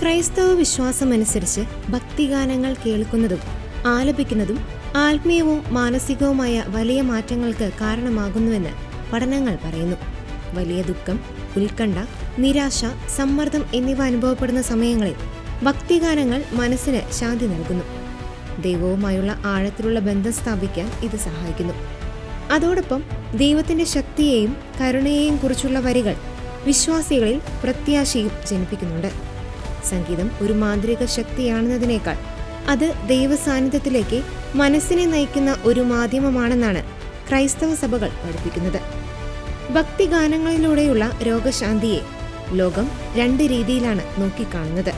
ക്രൈസ്തവ വിശ്വാസമനുസരിച്ച് ഭക്തിഗാനങ്ങൾ കേൾക്കുന്നതും ആലപിക്കുന്നതും ആത്മീയവും മാനസികവുമായ വലിയ മാറ്റങ്ങൾക്ക് കാരണമാകുന്നുവെന്ന് പഠനങ്ങൾ പറയുന്നു. വലിയ ദുഃഖം, ഉത്കണ്ഠ, നിരാശ, സമ്മർദ്ദം എന്നിവ അനുഭവപ്പെടുന്ന സമയങ്ങളിൽ ഭക്തിഗാനങ്ങൾ മനസ്സിന് ശാന്തി നൽകുന്നു. ദൈവവുമായുള്ള ആഴത്തിലുള്ള ബന്ധം സ്ഥാപിക്കാൻ ഇത് സഹായിക്കുന്നു. അതോടൊപ്പം ദൈവത്തിന്റെ ശക്തിയെയും കരുണയെയും കുറിച്ചുള്ള വരികൾ വിശ്വാസികളിൽ പ്രത്യാശയും ജനിപ്പിക്കുന്നുണ്ട്. സംഗീതം ഒരു മാന്ത്രിക ശക്തിയാണെന്നതിനേക്കാൾ അത് ദൈവസാന്നിധ്യത്തിലേക്ക് മനസ്സിനെ നയിക്കുന്ന ഒരു മാധ്യമമാണെന്നാണ് ക്രൈസ്തവ സഭകൾ പഠിപ്പിക്കുന്നത്. ഭക്തിഗാനങ്ങളിലൂടെയുള്ള രോഗശാന്തിയെ ലോകം രണ്ട് രീതിയിലാണ് നോക്കിക്കാണുന്നത്.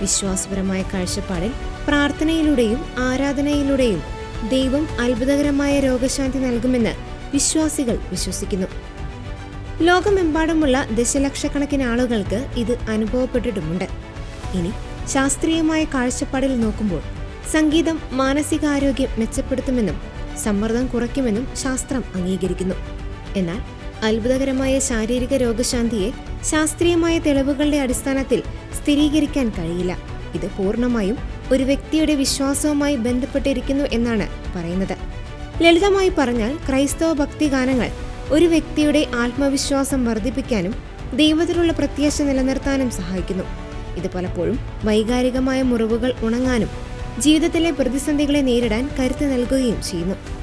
വിശ്വാസപരമായ കാഴ്ചപ്പാടിൽ പ്രാർത്ഥനയിലൂടെയും ആരാധനയിലൂടെയും ദൈവം അത്ഭുതകരമായ രോഗശാന്തി നൽകുമെന്ന് വിശ്വാസികൾ വിശ്വസിക്കുന്നു. ലോകമെമ്പാടുമുള്ള ദശലക്ഷക്കണക്കിന് ആളുകൾക്ക് ഇത് അനുഭവപ്പെട്ടിട്ടുമുണ്ട്. ഇനി ശാസ്ത്രീയമായ കാഴ്ചപ്പാടിൽ നോക്കുമ്പോൾ സംഗീതം മാനസികാരോഗ്യം മെച്ചപ്പെടുത്തുമെന്നും സമ്മർദ്ദം കുറയ്ക്കുമെന്നും ശാസ്ത്രം അംഗീകരിക്കുന്നു. എന്നാൽ അത്ഭുതകരമായ ശാരീരിക രോഗശാന്തിയെ ശാസ്ത്രീയമായ തെളിവുകളുടെ അടിസ്ഥാനത്തിൽ സ്ഥിരീകരിക്കാൻ കഴിയില്ല. ഇത് പൂർണ്ണമായും ഒരു വ്യക്തിയുടെ വിശ്വാസവുമായി ബന്ധപ്പെട്ടിരിക്കുന്നു എന്നാണ് പറയുന്നത്. ലളിതമായി പറഞ്ഞാൽ ക്രൈസ്തവ ഭക്തിഗാനങ്ങൾ ഒരു വ്യക്തിയുടെ ആത്മവിശ്വാസം വർദ്ധിപ്പിക്കാനും ദൈവത്തിലുള്ള പ്രത്യാശ നിലനിർത്താനും സഹായിക്കുന്നു. ഇത് പലപ്പോഴും വൈകാരികമായ മുറിവുകൾ ഉണങ്ങാനും ജീവിതത്തിലെ പ്രതിസന്ധികളെ നേരിടാൻ കരുത്ത് നൽകുകയും ചെയ്യുന്നു.